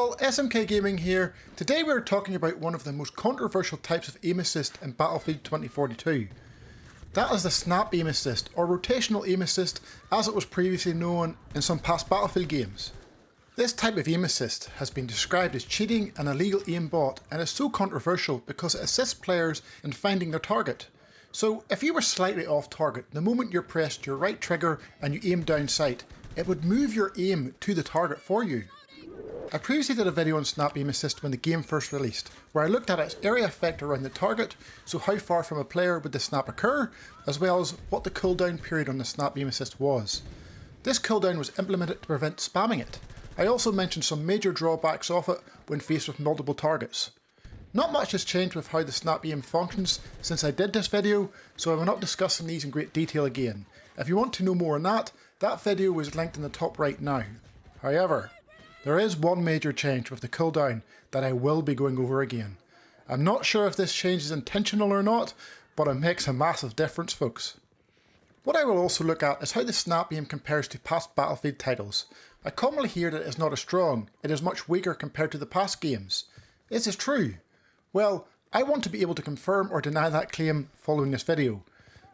all, SMK Gaming here. Today we are talking about one of the most controversial types of aim assist in Battlefield 2042. That is the snap aim assist, or rotational aim assist as it was previously known in some past Battlefield games. This type of aim assist has been described as cheating and illegal aimbot and is so controversial because it assists players in finding their target. So if you were slightly off target, the moment you pressed your right trigger and you aimed down sight, it would move your aim to the target for you. I previously did a video on snap aim assist when the game first released, where I looked at its area effect around the target, so how far from a player would the snap occur, as well as what the cooldown period on the snap aim assist was. This cooldown was implemented to prevent spamming it. I also mentioned some major drawbacks of it when faced with multiple targets. Not much has changed with how the snap aim functions since I did this video, so I will not discuss these in great detail again. If you want to know more on that video is linked in the top right now. However, there is one major change with the cooldown that I will be going over again. I'm not sure if this change is intentional or not, but it makes a massive difference, folks. What I will also look at is how the snap aim compares to past Battlefield titles. I commonly hear that it is not as strong, it is much weaker compared to the past games. Is this true? Well, I want to be able to confirm or deny that claim following this video.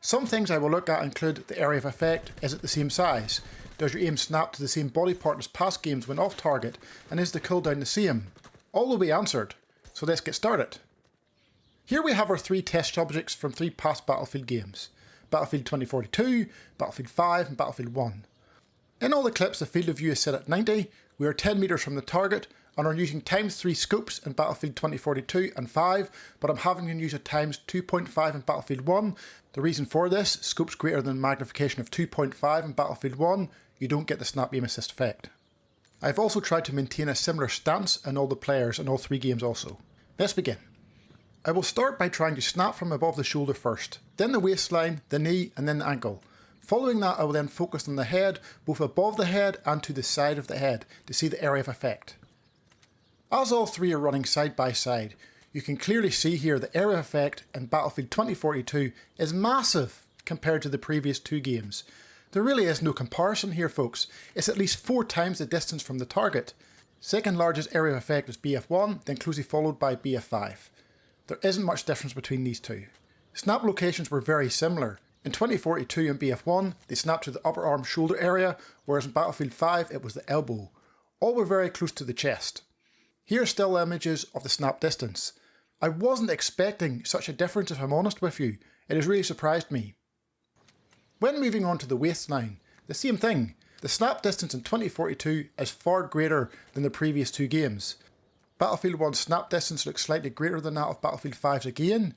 Some things I will look at include the area of effect. Is it the same size? Does your aim snap to the same body part as past games when off target? And is the cooldown the same? All will be answered, so let's get started. Here we have our three test subjects from three past Battlefield games. Battlefield 2042, Battlefield 5 and Battlefield 1. In all the clips the field of view is set at 90, we are 10 metres from the target and are using ×3 scopes in Battlefield 2042 and 5, but I'm having to use a ×2.5 in Battlefield 1. The reason for this, scopes greater than magnification of 2.5 in Battlefield 1, you don't get the snap aim assist effect. I've also tried to maintain a similar stance in all the players in all three games also. Let's begin. I will start by trying to snap from above the shoulder first, then the waistline, the knee and then the ankle. Following that I will then focus on the head, both above the head and to the side of the head to see the area of effect. As all three are running side by side, you can clearly see here the area of effect in Battlefield 2042 is massive compared to the previous two games. There really is no comparison here, folks. It's at least 4 times the distance from the target. Second largest area of effect is BF1, then closely followed by BF5. There isn't much difference between these two. Snap locations were very similar. In 2042 and BF1, they snapped to the upper arm shoulder area, whereas in Battlefield 5 it was the elbow. All were very close to the chest. Here are still images of the snap distance. I wasn't expecting such a difference if I'm honest with you. It has really surprised me. When moving on to the waistline, the same thing. The snap distance in 2042 is far greater than the previous two games. Battlefield 1's snap distance looks slightly greater than that of Battlefield 5's again.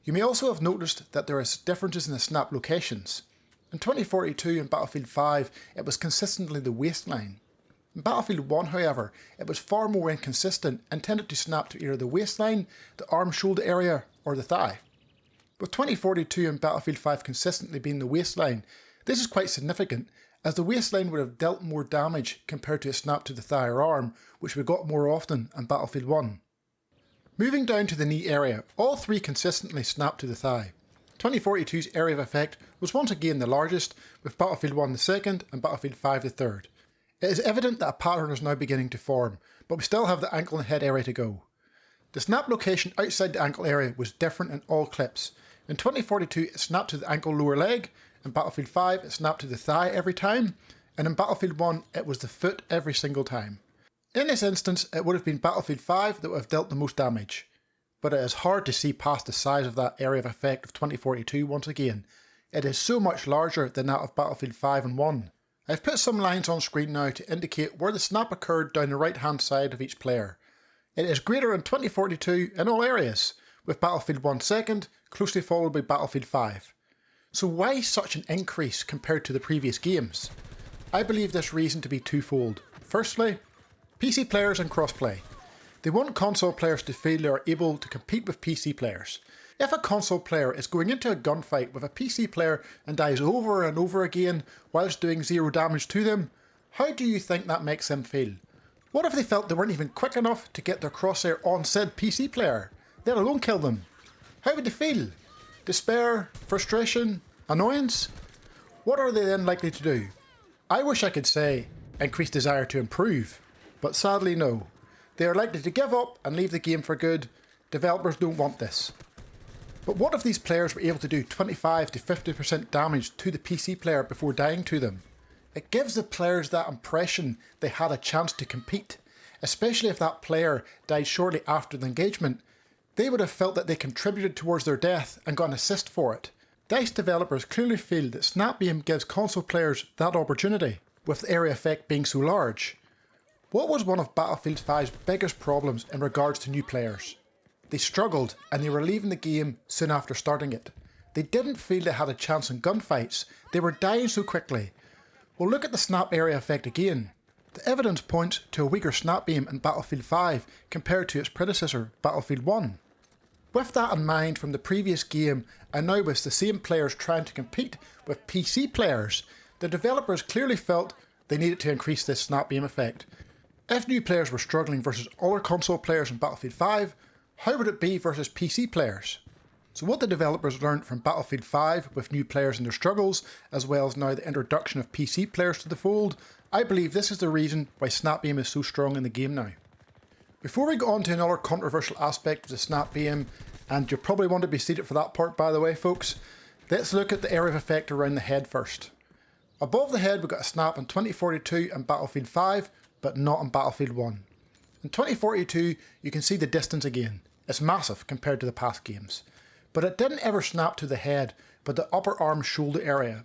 You may also have noticed that there is differences in the snap locations. In 2042 and Battlefield 5 it was consistently the waistline. In Battlefield 1 however, it was far more inconsistent and tended to snap to either the waistline, the arm shoulder area or the thigh. With 2042 and Battlefield 5 consistently being the waistline, this is quite significant as the waistline would have dealt more damage compared to a snap to the thigh or arm, which we got more often in Battlefield 1. Moving down to the knee area, all three consistently snapped to the thigh. 2042's area of effect was once again the largest, with Battlefield 1 the second and Battlefield 5 the third. It is evident that a pattern is now beginning to form, but we still have the ankle and head area to go. The snap location outside the ankle area was different in all clips. In 2042 it snapped to the ankle lower leg, in Battlefield 5 it snapped to the thigh every time, and in Battlefield 1 it was the foot every single time. In this instance it would have been Battlefield 5 that would have dealt the most damage, but it is hard to see past the size of that area of effect of 2042 once again. It is so much larger than that of Battlefield 5 and 1. I've put some lines on screen now to indicate where the snap occurred down the right hand side of each player. It is greater in 2042 in all areas, with Battlefield 1 second, closely followed by Battlefield 5. So why such an increase compared to the previous games? I believe this reason to be twofold. Firstly, PC players and crossplay. They want console players to feel they are able to compete with PC players. If a console player is going into a gunfight with a PC player and dies over and over again whilst doing 0 damage to them, how do you think that makes them feel? What if they felt they weren't even quick enough to get their crosshair on said PC player, let alone kill them? How would they feel? Despair? Frustration? Annoyance? What are they then likely to do? I wish I could say increased desire to improve, but sadly no. They are likely to give up and leave the game for good. Developers don't want this. But what if these players were able to do 25 to 50% damage to the PC player before dying to them? It gives the players that impression they had a chance to compete, especially if that player died shortly after the engagement. They would have felt that they contributed towards their death and got an assist for it. DICE developers clearly feel that Snapbeam gives console players that opportunity, with the area effect being so large. What was one of Battlefield 5's biggest problems in regards to new players? They struggled and they were leaving the game soon after starting it. They didn't feel they had a chance in gunfights. They were dying so quickly. Well, look at the snap area effect again. The evidence points to a weaker snap beam in Battlefield 5 compared to its predecessor, Battlefield 1. With that in mind from the previous game, and now with the same players trying to compete with PC players, the developers clearly felt they needed to increase this snap beam effect. If new players were struggling versus other console players in Battlefield 5, how would it be versus PC players? So what the developers learned from Battlefield 5 with new players and their struggles, as well as now the introduction of PC players to the fold, I believe this is the reason why Snapbeam is so strong in the game now. Before we go on to another controversial aspect of the Snapbeam, and you'll probably want to be seated for that part by the way folks, let's look at the area of effect around the head first. Above the head we got a snap in 2042 and Battlefield 5, but not in Battlefield 1. In 2042, you can see the distance again. It's massive compared to the past games. But it didn't ever snap to the head, but the upper arm shoulder area.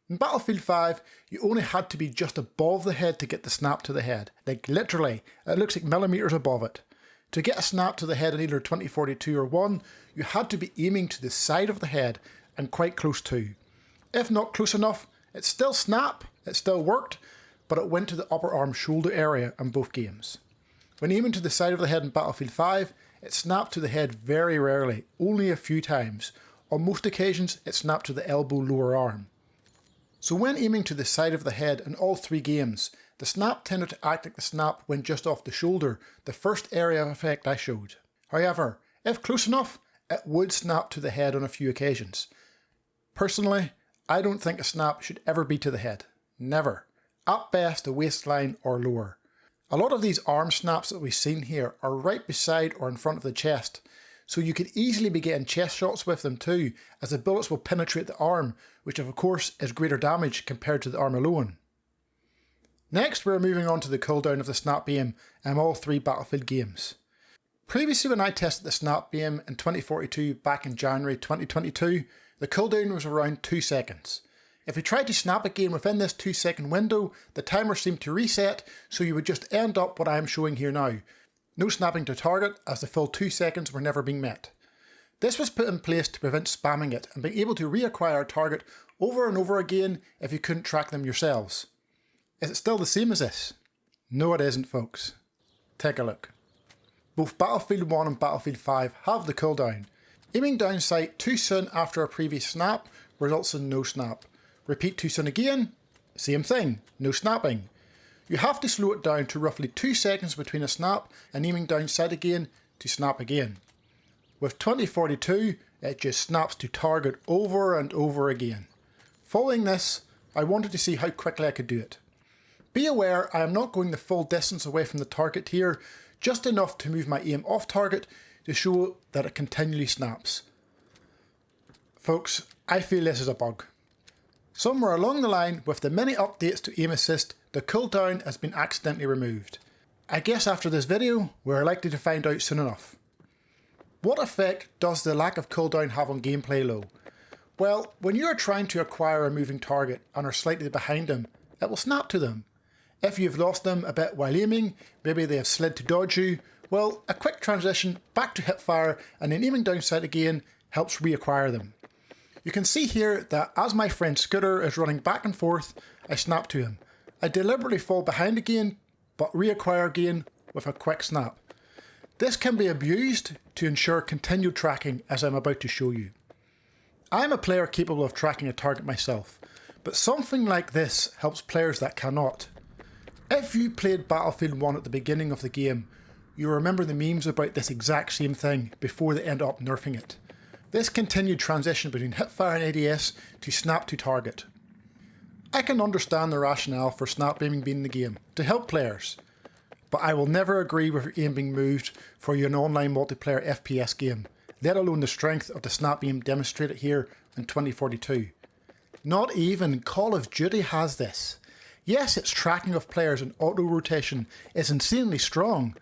In Battlefield 5, you only had to be just above the head to get the snap to the head. Like literally, it looks like millimeters above it. To get a snap to the head in either 2042 or 1, you had to be aiming to the side of the head and quite close to. If not close enough, it still snapped, it still worked, but it went to the upper arm shoulder area in both games. When aiming to the side of the head in Battlefield 5, it snapped to the head very rarely, only a few times. On most occasions, it snapped to the elbow lower arm. So when aiming to the side of the head in all three games, the snap tended to act like the snap went just off the shoulder, the first area of effect I showed. However, if close enough, it would snap to the head on a few occasions. Personally, I don't think a snap should ever be to the head. Never. At best, the waistline or lower. A lot of these arm snaps that we've seen here are right beside or in front of the chest, so you could easily be getting chest shots with them too, as the bullets will penetrate the arm, which of course is greater damage compared to the arm alone. Next we're moving on to the cooldown of the Snapbeam in all three Battlefield games. Previously when I tested the Snapbeam in 2042 back in January 2022, the cooldown was around 2 seconds. If you tried to snap again within this 2-second window, the timer seemed to reset, so you would just end up what I am showing here now. No snapping to target, as the full 2 seconds were never being met. This was put in place to prevent spamming it and being able to reacquire a target over and over again if you couldn't track them yourselves. Is it still the same as this? No it isn't folks. Take a look. Both Battlefield 1 and Battlefield 5 have the cooldown. Aiming down sight too soon after a previous snap results in no snap. Repeat too soon again, same thing, no snapping. You have to slow it down to roughly 2 seconds between a snap and aiming down sight again to snap again. With 2042, it just snaps to target over and over again. Following this, I wanted to see how quickly I could do it. Be aware I am not going the full distance away from the target here, just enough to move my aim off target to show that it continually snaps. Folks, I feel this is a bug. Somewhere along the line, with the many updates to aim assist, the cooldown has been accidentally removed. I guess after this video, we're likely to find out soon enough. What effect does the lack of cooldown have on gameplay low? Well, when you are trying to acquire a moving target and are slightly behind them, it will snap to them. If you've lost them a bit while aiming, maybe they have slid to dodge you, well, a quick transition back to hipfire and then aiming down sight again helps reacquire them. You can see here that as my friend Scooter is running back and forth, I snap to him. I deliberately fall behind again, but reacquire again with a quick snap. This can be abused to ensure continued tracking as I'm about to show you. I am a player capable of tracking a target myself, but something like this helps players that cannot. If you played Battlefield 1 at the beginning of the game, you remember the memes about this exact same thing before they end up nerfing it. This continued transition between hipfire and ADS to snap to target. I can understand the rationale for snap beaming being in the game, to help players. but I will never agree with your aim being moved for an online multiplayer FPS game, let alone the strength of the snap aim demonstrated here in 2042. Not even Call of Duty has this. Yes, its tracking of players and auto-rotation is insanely strong,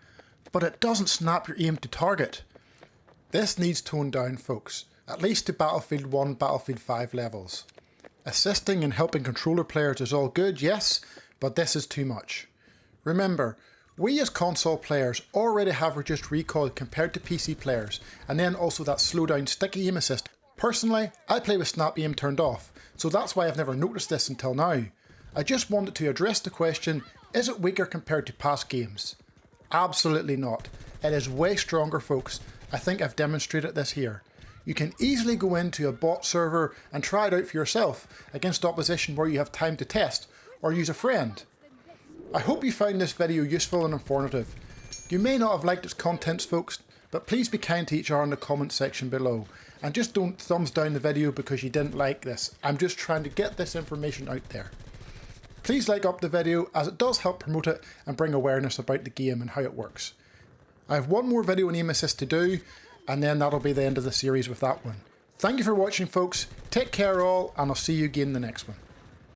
but it doesn't snap your aim to target. This needs toned down, folks, at least to Battlefield 1, Battlefield 5 levels. Assisting and helping controller players is all good, yes, but this is too much. Remember, we as console players already have reduced recoil compared to PC players, and then also that slowdown sticky aim assist. Personally, I play with snap aim turned off, so that's why I've never noticed this until now. I just wanted to address the question, is it weaker compared to past games? Absolutely not. It is way stronger, folks. I think I've demonstrated this here. You can easily go into a bot server and try it out for yourself against opposition where you have time to test, or use a friend. I hope you found this video useful and informative. You may not have liked its contents, folks, but please be kind to each other in the comment section below. And just don't thumbs down the video because you didn't like this. I'm just trying to get this information out there. Please like up the video as it does help promote it and bring awareness about the game and how it works. I have one more video on aim assist to do, and then that'll be the end of the series with that one. Thank you for watching, folks. Take care all, and I'll see you again in the next one.